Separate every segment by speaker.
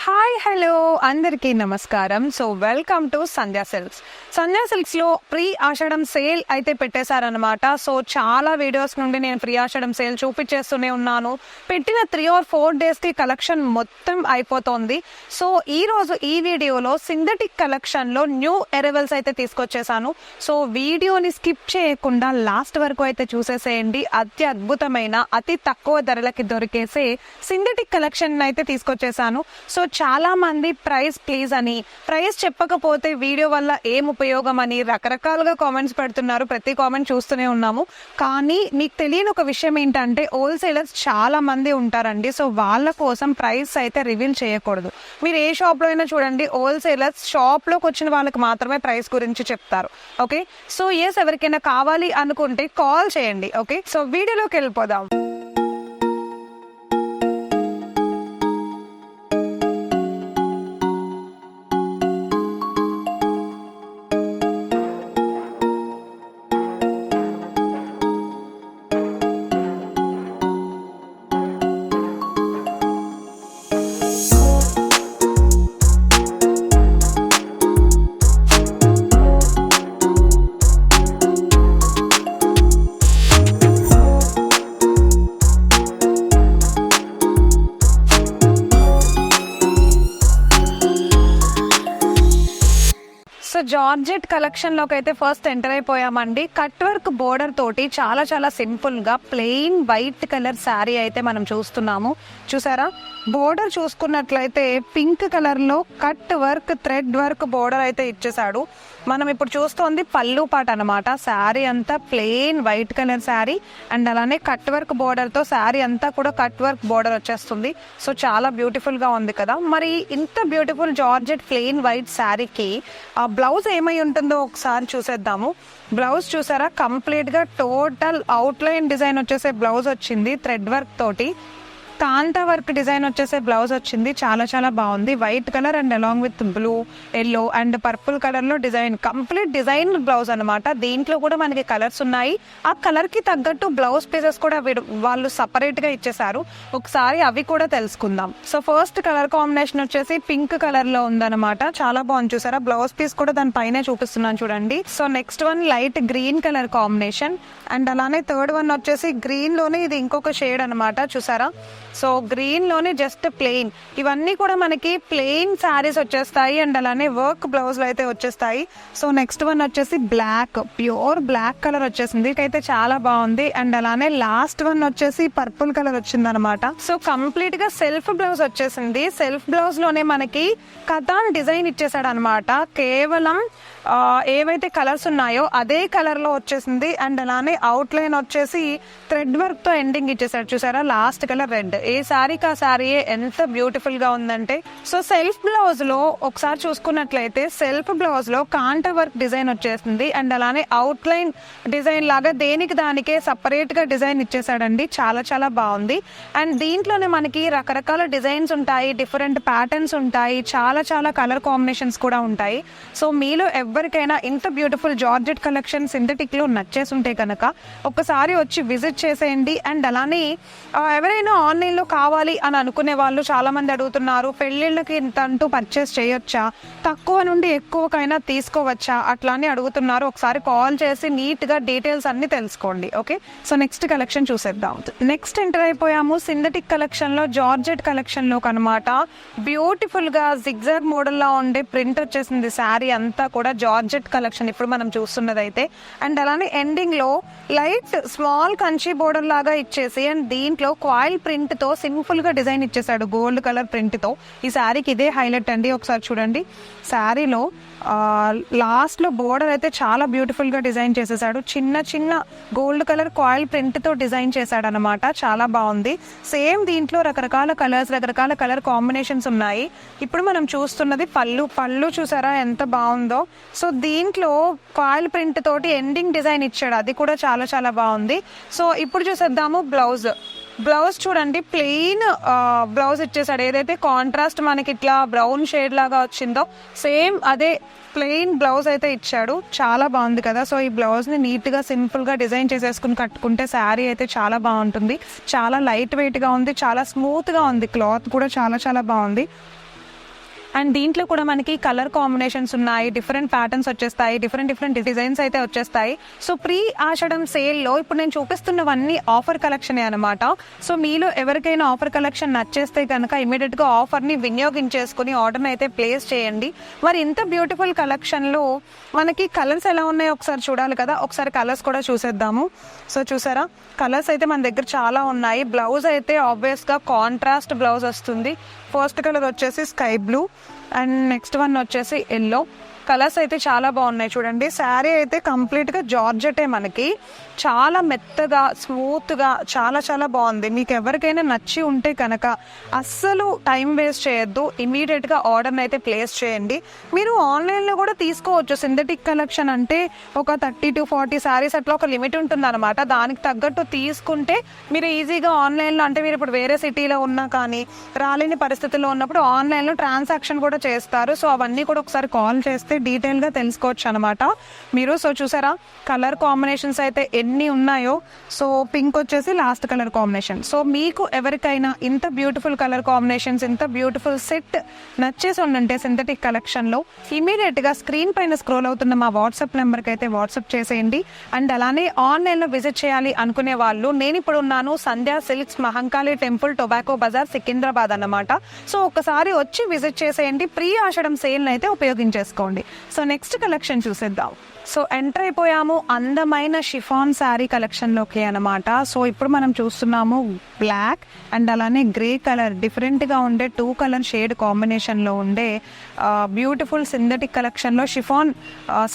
Speaker 1: Hi hello అందరికీ నమస్కారం. So welcome to Sandhya Silks. Sandhya సిల్క్స్లో ప్రీ ఆషాఢం సేల్ అయితే పెట్టేశారనమాట. సో చాలా వీడియోస్ నుండి నేను ప్రీ ఆషాఢం సేల్ చూపించేస్తూనే ఉన్నాను. పెట్టిన 3 or 4 డేస్కి కలెక్షన్ మొత్తం అయిపోతుంది. సో ఈరోజు ఈ వీడియోలో సింథటిక్ కలెక్షన్లో న్యూ అరైవల్స్ అయితే తీసుకొచ్చేసాను. సో వీడియోని స్కిప్ చేయకుండా లాస్ట్ వరకు అయితే చూసేసేయండి. అద్భుతమైన అతి తక్కువ ధరలకి దొరికేసే సింథటిక్ కలెక్షన్ అయితే తీసుకొచ్చేసాను. సో చాలా మంది ప్రైస్ ప్లీజ్ అని, ప్రైస్ చెప్పకపోతే వీడియో వల్ల ఏం ఉపయోగం అని రకరకాలుగా కామెంట్స్ పెడుతున్నారు. ప్రతి కామెంట్ చూస్తూనే ఉన్నాము. కానీ మీకు తెలియని ఒక విషయం ఏంటంటే హోల్సేలర్స్ చాలా మంది ఉంటారండి. సో వాళ్ళ కోసం ప్రైస్ అయితే రివీల్ చేయకూడదు. మీరు ఏ షాప్లో అయినా చూడండి, హోల్సేలర్స్ షాప్లోకి వచ్చిన వాళ్ళకి మాత్రమే ప్రైస్ గురించి చెప్తారు. ఓకే, సో ఎవరికైనా కావాలి అనుకుంటే కాల్ చేయండి. ఓకే, సో వీడియోలోకి వెళ్ళిపోదాం. సో జార్జెట్ కలెక్షన్లోకి అయితే ఫస్ట్ ఎంటర్ అయిపోయామండి. కట్ వర్క్ బోర్డర్ తోటి చాలా చాలా సింపుల్గా ప్లెయిన్ వైట్ కలర్ శారీ అయితే మనం చూస్తున్నాము. చూసారా, బోర్డర్ చూసుకున్నట్లయితే పింక్ కలర్లో cut work thread work border అయితే ఇచ్చేసాడు. మనం ఇప్పుడు చూస్తోంది పళ్ళు పాట అనమాట. శారీ అంతా plain white colour sari and అలానే కట్ వర్క్ బోర్డర్తో శారీ అంతా కూడా కట్ వర్క్ బోర్డర్ వచ్చేస్తుంది. సో చాలా బ్యూటిఫుల్గా ఉంది కదా. మరి ఇంత బ్యూటిఫుల్ జార్జెట్ ప్లెయిన్ వైట్ శారీకి ఆ బ్లౌజ్ ఏమై ఉంటుందో ఒకసారి చూసేద్దాము. బ్లౌజ్ చూసారా, కంప్లీట్గా టోటల్ అవుట్లైన్ డిజైన్ వచ్చేసే బ్లౌజ్ వచ్చింది. థ్రెడ్ వర్క్ తోటి కాంతా వర్క్ డిజైన్ వచ్చేసే బ్లౌజ్ వచ్చింది. చాలా చాలా బాగుంది. White colour and along with blue, yellow and purple కలర్లో డిజైన్, కంప్లీట్ డిజైన్ బ్లౌజ్ అనమాట. దీంట్లో కూడా మనకి కలర్స్ ఉన్నాయి. ఆ కలర్కి తగ్గట్టు బ్లౌజ్ పీసెస్ కూడా వాళ్ళు సపరేట్గా ఇచ్చేసారు. ఒకసారి అవి కూడా తెలుసుకుందాం. సో ఫస్ట్ కలర్ కాంబినేషన్ వచ్చేసి పింక్ కలర్లో ఉందన్నమాట. చాలా బాగుంది. చూసారా, బ్లౌజ్ పీస్ కూడా దాని పైనే చూపిస్తున్నాను చూడండి. So next one light green colour combination and అలానే థర్డ్ వన్ వచ్చేసి గ్రీన్లోనే ఇది ఇంకొక షేడ్ అనమాట. చూసారా, సో గ్రీన్ లోనే జస్ట్ ప్లెయిన్. ఇవన్నీ కూడా మనకి ప్లెయిన్ శారీస్ వచ్చేస్తాయి అండ్ అలానే వర్క్ బ్లౌజ్లు అయితే వచ్చేస్తాయి. సో నెక్స్ట్ వన్ వచ్చేసి బ్లాక్, ప్యూర్ బ్లాక్ కలర్ వచ్చేసింది. అయితే చాలా బాగుంది. అండ్ అలానే లాస్ట్ వన్ వచ్చేసి పర్పుల్ కలర్ వచ్చింది అనమాట. సో కంప్లీట్ గా సెల్ఫ్ బ్లౌజ్ వచ్చేసింది. సెల్ఫ్ బ్లౌజ్ లోనే మనకి కథాన్ డిజైన్ ఇచ్చేసాడు అనమాట. కేవలం ఏవైతే కలర్స్ ఉన్నాయో అదే కలర్ లో వచ్చేసింది. అండ్ అలానే అవుట్ లైన్ వచ్చేసి థ్రెడ్ వర్క్ తో ఎండింగ్ ఇచ్చేసాడు. చూసారా, లాస్ట్ కలర్ రెడ్. ఏ శారీకి ఆ శారీయే ఎంత బ్యూటిఫుల్ గా ఉందంటే. సో సెల్ఫ్ బ్లౌజ్ లో ఒకసారి చూసుకున్నట్లయితే సెల్ఫ్ బ్లౌజ్ లో కాంటా వర్క్ డిజైన్ వచ్చేసింది. అండ్ అలానే అవుట్ లైన్ డిజైన్ లాగా దేనికి దానికే సపరేట్ గా డిజైన్ ఇచ్చేసాడండి. చాలా చాలా బాగుంది. అండ్ దీంట్లోనే మనకి రకరకాల డిజైన్స్ ఉంటాయి, డిఫరెంట్ ప్యాటర్న్స్ ఉంటాయి, చాలా చాలా కలర్ కాంబినేషన్స్ కూడా ఉంటాయి. సో మీలో ఎవరికైనా ఇంత బ్యూటిఫుల్ జార్జెట్ కలెక్షన్ సింథటిక్ లో నచ్చేసుంటే కనుక ఒకసారి వచ్చి విజిట్ చేసేయండి. అండ్ అలానే ఎవరైనా ఆన్లైన్ లో కావాలి అని అనుకునే వాళ్ళు చాలా మంది అడుగుతున్నారు, పెళ్లిళ్ళకి ఇంత అంటూ పర్చేస్ చేయొచ్చా, తక్కువ నుండి ఎక్కువకైనా తీసుకోవచ్చా, అట్లా అని అడుగుతున్నారు. ఒకసారి కాల్ చేసి నీట్ గా డీటెయిల్స్ అన్ని తెలుసుకోండి. ఓకే, సో నెక్స్ట్ కలెక్షన్ చూసేద్దాం. నెక్స్ట్ ఎంటర్ అయిపోయాము సింథటిక్ కలెక్షన్ లో జార్జెట్ కలెక్షన్ లోకి అనమాట. బ్యూటిఫుల్ గా జిగ్జాగ్ మోడల్ లా ఉండే ప్రింట్ వచ్చేసింది. శారీ అంతా కూడా జార్జెట్ కలెక్షన్ ఇప్పుడు మనం చూస్తున్నది అయితే. అండ్ అలానే ఎండింగ్ లో లైట్ స్మాల్ కంచి బోర్డర్ లాగా ఇచ్చేసి అండ్ దీంట్లో కాయిల్ ప్రింట్ తో సింపుల్ గా డిజైన్ ఇచ్చేసాడు గోల్డ్ కలర్ ప్రింట్ తో. ఈ శారీకి ఇదే హైలైట్ అండి. ఒకసారి చూడండి, శారీలో లాస్ట్ లో బోర్డర్ అయితే చాలా బ్యూటిఫుల్ గా డిజైన్ చేసేసాడు. చిన్న చిన్న గోల్డ్ కలర్ కాయిల్ ప్రింట్ తో డిజైన్ చేశాడు అనమాట. చాలా బాగుంది. సేమ్ దీంట్లో రకరకాల కలర్స్, రకరకాల కలర్ కాంబినేషన్స్ ఉన్నాయి. ఇప్పుడు మనం చూస్తున్నది పళ్ళు చూసారా ఎంత బాగుందో. సో దీంట్లో కాయిల్ ప్రింట్ తోటి ఎండింగ్ డిజైన్ ఇచ్చాడు, అది కూడా చాలా చాలా బాగుంది. సో ఇప్పుడు చూసేద్దాము బ్లౌజ్ చూడండి, ప్లెయిన్ బ్లౌజ్ ఇచ్చేసాడు. ఏదైతే కాంట్రాస్ట్ మనకి ఇట్లా బ్రౌన్ షేడ్ లాగా వచ్చిందో సేమ్ అదే ప్లెయిన్ బ్లౌజ్ అయితే ఇచ్చాడు. చాలా బాగుంది కదా. సో ఈ బ్లౌజ్ ని నీట్ గా సింపుల్ గా డిజైన్ చేసేసుకుని కట్టుకుంటే శారీ అయితే చాలా బాగుంటుంది. చాలా లైట్ వెయిట్ గా ఉంది, చాలా స్మూత్ గా ఉంది. క్లాత్ కూడా చాలా చాలా బాగుంది. అండ్ దీంట్లో కూడా మనకి కలర్ కాంబినేషన్స్ ఉన్నాయి, డిఫరెంట్ ప్యాటర్న్స్ వచ్చేస్తాయి, డిఫరెంట్ డిజైన్స్ అయితే వచ్చేస్తాయి. సో ప్రీ ఆషాఢం సేల్లో ఇప్పుడు నేను చూపిస్తున్నవన్నీ ఆఫర్ కలెక్షనే అనమాట. సో మీలో ఎవరికైనా ఆఫర్ కలెక్షన్ నచ్చేస్తే కనుక ఇమీడియట్గా ఆఫర్ని వినియోగించేసుకుని ఆర్డర్ని అయితే ప్లేస్ చేయండి. మరి ఇంత బ్యూటిఫుల్ కలెక్షన్లో మనకి కలర్స్ ఎలా ఉన్నాయో ఒకసారి చూడాలి కదా, ఒకసారి కలర్స్ కూడా చూసేద్దాము. సో చూసారా, కలర్స్ అయితే మన దగ్గర చాలా ఉన్నాయి. బ్లౌజ్ అయితే ఆబ్వియస్గా కాంట్రాస్ట్ బ్లౌజ్ వస్తుంది. ఫస్ట్ కలర్ వచ్చేసి sky blue and next one వచ్చేసి ఎల్లో. కలర్స్ అయితే చాలా బాగున్నాయి చూడండి. శారీ అయితే కంప్లీట్గా జార్జెటే, మనకి చాలా మెత్తగా స్మూత్గా చాలా బాగుంది. మీకు ఎవరికైనా నచ్చి ఉంటే కనుక అస్సలు టైం వేస్ట్ చేయొద్దు, ఇమీడియట్గా ఆర్డర్ని అయితే ప్లేస్ చేయండి. మీరు ఆన్లైన్లో కూడా తీసుకోవచ్చు. సింథటిక్ కలెక్షన్ అంటే ఒక 30 to 40 శారీస్ అట్లా ఒక లిమిట్ ఉంటుంది అనమాట. దానికి తగ్గట్టు తీసుకుంటే మీరు ఈజీగా ఆన్లైన్లో, అంటే మీరు ఇప్పుడు వేరే సిటీలో ఉన్నా కానీ రాలేని పరిస్థితుల్లో ఉన్నప్పుడు ఆన్లైన్లో ట్రాన్సాక్షన్ కూడా చేస్తారు. సో అవన్నీ కూడా ఒకసారి కాల్ చేస్తే డీటెయిల్గా తెలుసుకోవచ్చు అనమాట మీరు. సో చూసారా, కలర్ కాంబినేషన్స్ అయితే ఎన్ని ఉన్నాయో. సో పింక్ వచ్చేసి లాస్ట్ కలర్ కాంబినేషన్. సో మీకు ఎవరికైనా ఇంత బ్యూటిఫుల్ కలర్ కాంబినేషన్స్, ఇంత బ్యూటిఫుల్ సెట్ నచ్చేసి ఉండంటే సింథటిక్ కలెక్షన్లో ఇమీడియట్గా స్క్రీన్ పైన స్క్రోల్ అవుతున్న మా వాట్సాప్ నెంబర్కి అయితే వాట్సాప్ చేసేయండి. అండ్ అలానే ఆన్లైన్లో విజిట్ చేయాలి అనుకునే వాళ్ళు, నేను ఇప్పుడు ఉన్నాను Sandhya Silks, Mahankali temple, tobacco Bazar, Secunderabad అన్నమాట. సో ఒకసారి వచ్చి విజిట్ చేసేయండి. ప్రీ ఆషాఢం సేల్ అయితే ఉపయోగించేసుకోండి. సో నెక్స్ట్ కలెక్షన్ చూసేద్దాం. సో ఎంటర్ అయిపోయాము అందమైన షిఫాన్ శారీ కలెక్షన్లోకి అనమాట. సో ఇప్పుడు మనం చూస్తున్నాము బ్లాక్ అండ్ అలానే గ్రే కలర్, డిఫరెంట్గా ఉండే 2 కలర్ షేడ్ కాంబినేషన్లో ఉండే బ్యూటిఫుల్ సింథటిక్ కలెక్షన్లో షిఫాన్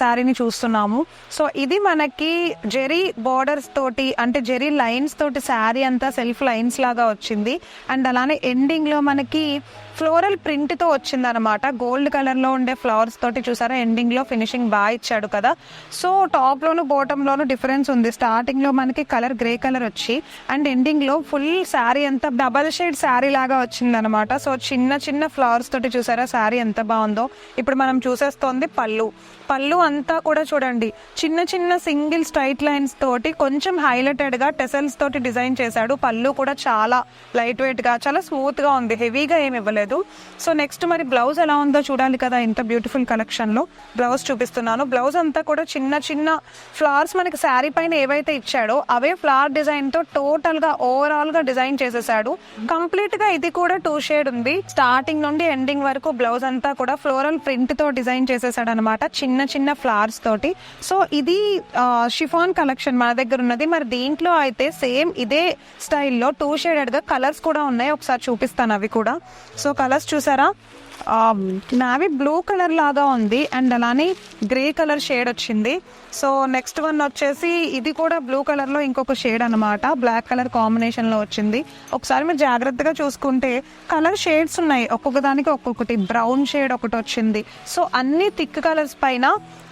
Speaker 1: శారీని చూస్తున్నాము. సో ఇది మనకి జెరీ బోర్డర్స్ తోటి, అంటే జెరీ లైన్స్ తోటి శారీ అంతా సెల్ఫ్ లైన్స్ లాగా వచ్చింది. అండ్ అలానే ఎండింగ్లో మనకి ఫ్లోరల్ ప్రింట్తో వచ్చింది అనమాట. గోల్డ్ కలర్లో ఉండే ఫ్లవర్స్ తోటి చూసారా, ఎండింగ్లో ఫినిషింగ్ బాగా ఇచ్చాడు కదా. సో టాప్లోను బాటంలోను డిఫరెన్స్ ఉంది. స్టార్టింగ్లో మనకి కలర్ గ్రే కలర్ వచ్చి అండ్ ఎండింగ్లో ఫుల్ శారీ అంతా డబల్ షేడ్ శారీ లాగా వచ్చింది అనమాట. సో చిన్న ఫ్లవర్స్ తోటి చూసారా శారీ ఎంత బాగుందో. ఇప్పుడు మనం చూసేస్తోంది పళ్ళు అంతా కూడా చూడండి, చిన్న సింగిల్ స్ట్రైట్ లైన్స్ తోటి కొంచెం హైలైటెడ్గా టెసల్స్ తోటి డిజైన్ చేశాడు. పళ్ళు కూడా చాలా లైట్ వెయిట్గా, చాలా స్మూత్గా ఉంది, హెవీగా ఏమి ఇవ్వలేదు. సో నెక్స్ట్ మరి బ్లౌజ్ ఎలా ఉందో చూడాలి కదా. ఇంత బ్యూటిఫుల్ కలెక్షన్లో బ్లౌజ్ చూపిస్తున్నాను. బ్లౌజ్ అంతా కూడా చిన్న ఫ్లవర్స్ మనకి శారీ పైన ఏవైతే ఇచ్చాడో అవే ఫ్లవర్ డిజైన్తో టోటల్గా ఓవరాల్గా డిజైన్ చేసేసాడు. కంప్లీట్గా ఇది కూడా 2 షేడ్ ఉంది. స్టార్టింగ్ నుండి ఎండింగ్ వరకు బ్లౌజ్ అంతా కూడా ఫ్లోరల్ ప్రింట్తో డిజైన్ చేసేసాడు అనమాట, చిన్న ఫ్లవర్స్ తోటి. సో ఇది షిఫాన్ కలెక్షన్ మన దగ్గర ఉన్నది. మరి దీంట్లో అయితే సేమ్ ఇదే స్టైల్లో 2 షేడెడ్గా కలర్స్ కూడా ఉన్నాయి. ఒకసారి చూపిస్తాను అవి కూడా. సో కలర్స్ చూసారా, నావీ బ్లూ కలర్ లాగా ఉంది అండ్ అలానే గ్రే కలర్ షేడ్ వచ్చింది. సో నెక్స్ట్ వన్ వచ్చేసి ఇది కూడా బ్లూ కలర్లో ఇంకొక షేడ్ అనమాట, బ్లాక్ కలర్ కాంబినేషన్లో వచ్చింది. ఒకసారి మీరు జాగ్రత్తగా చూసుకుంటే కలర్ షేడ్స్ ఉన్నాయి, ఒక్కొక్క దానికి ఒక్కొక్కటి. బ్రౌన్ షేడ్ ఒకటి వచ్చింది. సో అన్ని థిక్ కలర్స్ పైన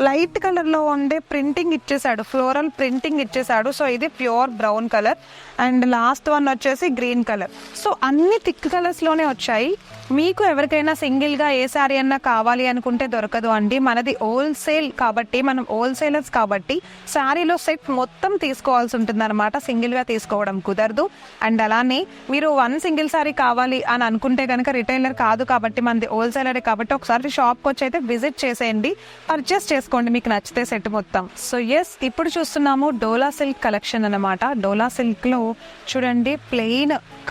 Speaker 1: లైట్ కలర్లో ఉండే ప్రింటింగ్ ఇచ్చేసాడు, ఫ్లోరల్ ప్రింటింగ్ ఇచ్చేసాడు. సో ఇది pure brown colour and last one వచ్చేసి గ్రీన్ కలర్. సో అన్ని థిక్ కలర్స్లోనే వచ్చాయి. మీకు ఎవరికైనా సింగిల్గా ఏ శారీ అన్నా కావాలి అనుకుంటే దొరకదు అండి. మనది హోల్సేల్ కాబట్టి, మనం హోల్సేలర్స్ కాబట్టి శారీలో సెట్ మొత్తం తీసుకోవాల్సి ఉంటుంది అనమాట, సింగిల్గా తీసుకోవడం కుదరదు. అండ్ అలానే మీరు 1 సింగిల్ శారీ కావాలి అని అనుకుంటే కనుక రిటైలర్ కాదు కాబట్టి, మనది హోల్సేలరే కాబట్టి ఒకసారి షాప్కి వచ్చి అయితే విజిట్ చేసేయండి, పర్చేస్ చేసుకోండి మీకు నచ్చితే సెట్ మొత్తం. సో ఎస్, ఇప్పుడు చూస్తున్నాము డోలా సిల్క్ కలెక్షన్ అనమాట. డోలా సిల్క్లో చూడండి,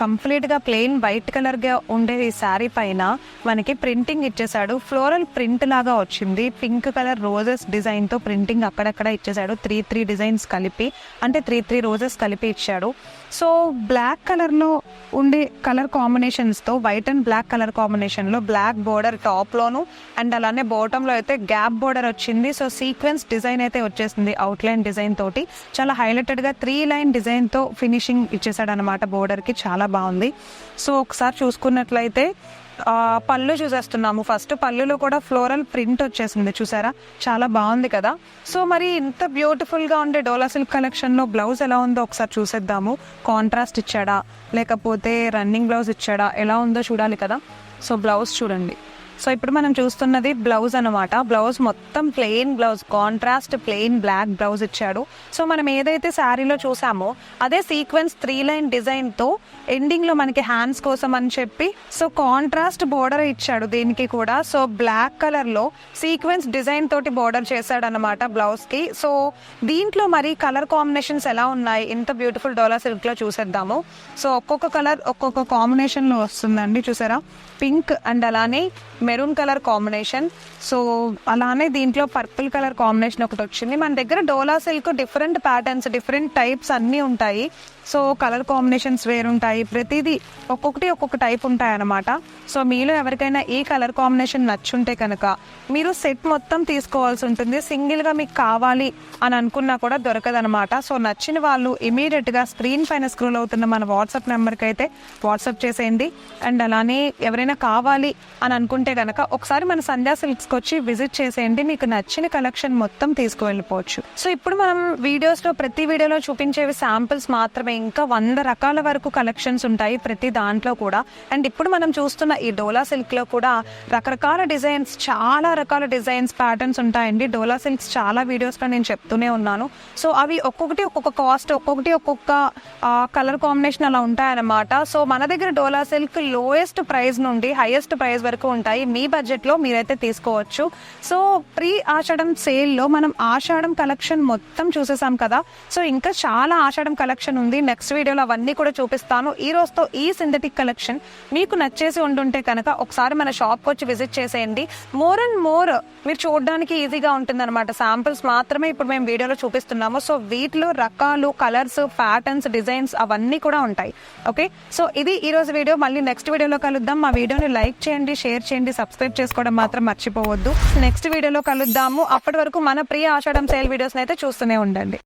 Speaker 1: కంప్లీట్గా ప్లెయిన్ వైట్ కలర్గా ఉండే ఈ శారీ పైన మనకి ప్రింటింగ్ ఇచ్చేసాడు. ఫ్లోరల్ ప్రింట్ లాగా వచ్చింది, పింక్ కలర్ రోజెస్ డిజైన్తో ప్రింటింగ్ అక్కడక్కడ ఇచ్చేసాడు. 3 డిజైన్స్ కలిపి, అంటే 3 రోజెస్ కలిపి ఇచ్చాడు. సో బ్లాక్ కలర్లో ఉండే కలర్ కాంబినేషన్స్తో, వైట్ అండ్ బ్లాక్ కలర్ కాంబినేషన్లో బ్లాక్ బోర్డర్ టాప్లోను అండ్ అలానే బాటంలో అయితే గ్యాప్ బోర్డర్ వచ్చింది. సో సీక్వెన్స్ డిజైన్ అయితే వచ్చేసింది, అవుట్లైన్ డిజైన్ తోటి చాలా హైలైటెడ్గా 3 లైన్ డిజైన్తో ఫినిషింగ్ ఇచ్చేసాడు అనమాట బోర్డర్కి, చాలా బాగుంది. సో ఒకసారి చూసుకున్నట్లయితే పళ్ళు చూసేస్తున్నాము. ఫస్ట్ పళ్ళులో కూడా ఫ్లోరల్ ప్రింట్ వచ్చేసింది చూసారా, చాలా బాగుంది కదా. సో మరి ఇంత బ్యూటిఫుల్గా ఉండే డోలా సిల్క్ కలెక్షన్లో బ్లౌజ్ ఎలా ఉందో ఒకసారి చూసేద్దాము. కాంట్రాస్ట్ ఇచ్చాడా లేకపోతే రన్నింగ్ బ్లౌజ్ ఇచ్చాడా, ఎలా ఉందో చూడాలి కదా. సో బ్లౌజ్ చూడండి, సో ఇప్పుడు మనం చూస్తున్నది బ్లౌజ్ అనమాట. బ్లౌజ్ మొత్తం plain blouse, contrast plain black blouse ఇచ్చాడు. సో మనం ఏదైతే శారీలో చూసామో అదే సీక్వెన్స్ 3 లైన్ డిజైన్తో ఎండింగ్లో మనకి హ్యాండ్స్ కోసం అని చెప్పి సో కాంట్రాస్ట్ బోర్డర్ ఇచ్చాడు దీనికి కూడా. సో బ్లాక్ కలర్లో సీక్వెన్స్ డిజైన్ తోటి బోర్డర్ చేశాడు అనమాట బ్లౌజ్కి. సో దీంట్లో మరి కలర్ కాంబినేషన్స్ ఎలా ఉన్నాయి ఇంత బ్యూటిఫుల్ డోలా సిల్క్లో చూసేద్దాము. సో ఒక్కొక్క కలర్ ఒక్కొక్క కాంబినేషన్లో వస్తుందండి. చూసారా, పింక్ అండ్ అలానే మెరూన్ కలర్ కాంబినేషన్. సో అలానే దీంట్లో పర్పుల్ కలర్ కాంబినేషన్ ఒకటి వచ్చింది. మన దగ్గర Dola silk different patterns, different types అన్నీ ఉంటాయి. సో కలర్ కాంబినేషన్స్ వేరుంటాయి, ప్రతిదీ ఒక్కొక్కటి ఒక్కొక్క టైప్ ఉంటాయి అన్నమాట. సో మీలో ఎవరికైనా ఈ కలర్ కాంబినేషన్ నచ్చుంటే కనుక మీరు సెట్ మొత్తం తీసుకోవాల్సి ఉంటుంది. సింగిల్గా మీకు కావాలి అని అనుకున్నా కూడా దొరకదనమాట. సో నచ్చిన వాళ్ళు ఇమీడియట్గా స్క్రీన్ పైన స్క్రోల్ అవుతున్న మన వాట్సాప్ నెంబర్కి అయితే వాట్సాప్ చేసేయండి. అండ్ అలానే ఎవరైనా కావాలి అని అనుకుంటే కనుక ఒకసారి మన సంధ్యా సిల్క్స్కి వచ్చి విజిట్ చేసేయండి. మీకు నచ్చిన కలెక్షన్ మొత్తం తీసుకువెళ్ళిపోవచ్చు. సో ఇప్పుడు మనం వీడియోస్లో ప్రతి వీడియోలో చూపించేవి శాంపిల్స్ మాత్రమే. ఇంకా 100 రకాల వరకు కలెక్షన్స్ ఉంటాయి ప్రతి దాంట్లో కూడా. అండ్ ఇప్పుడు మనం చూస్తున్న ఈ డోలా సిల్క్లో కూడా రకరకాల డిజైన్స్, చాలా రకాల డిజైన్స్, ప్యాటర్న్స్ ఉంటాయండి. డోలా సిల్క్స్ చాలా వీడియోస్లో నేను చెప్తూనే ఉన్నాను. సో అవి ఒక్కొక్కటి ఒక్కొక్క కాస్ట్, ఒక్కొక్కటి ఒక్కొక్క కలర్ కాంబినేషన్ అలా ఉంటాయన్నమాట. సో మన దగ్గర డోలా సిల్క్ లోయెస్ట్ ప్రైస్ నుండి హైయెస్ట్ ప్రైస్ వరకు ఉంటాయి. మీ బడ్జెట్లో మీరైతే తీసుకోవచ్చు. సో ప్రీ ఆషాఢం సేల్లో మనం ఆషాఢం కలెక్షన్ మొత్తం చూసేసాం కదా. సో ఇంకా చాలా ఆషాఢం కలెక్షన్ ఉంది. నెక్స్ట్ వీడియోలో అవన్నీ కూడా చూపిస్తాను. ఈ రోజుతో ఈ సింథటిక్ కలెక్షన్ మీకు నచ్చేసి ఉంటుంటే కనుక ఒకసారి మన షాప్కి వచ్చి విజిట్ చేసేయండి. మోర్ అండ్ మోర్ మీరు చూడడానికి ఈజీగా ఉంటుందన్నమాట. శాంపిల్స్ మాత్రమే ఇప్పుడు మేము వీడియోలో చూపిస్తున్నాము. సో వీటిలో రకాలు, కలర్స్, ప్యాటర్న్స్, డిజైన్స్ అవన్నీ కూడా ఉంటాయి. ఓకే, సో ఇది ఈ రోజు వీడియో. మళ్ళీ నెక్స్ట్ వీడియోలో కలుద్దాం. మా వీడియోని లైక్ చేయండి, షేర్ చేయండి, సబ్స్క్రైబ్ చేసుకోవడం మాత్రం మర్చిపోవద్దు. నెక్స్ట్ వీడియోలో కలుద్దాము. అప్పటి వరకు మన ప్రీ ఆషాఢం సేల్ వీడియోస్ని అయితే చూస్తూనే ఉండండి.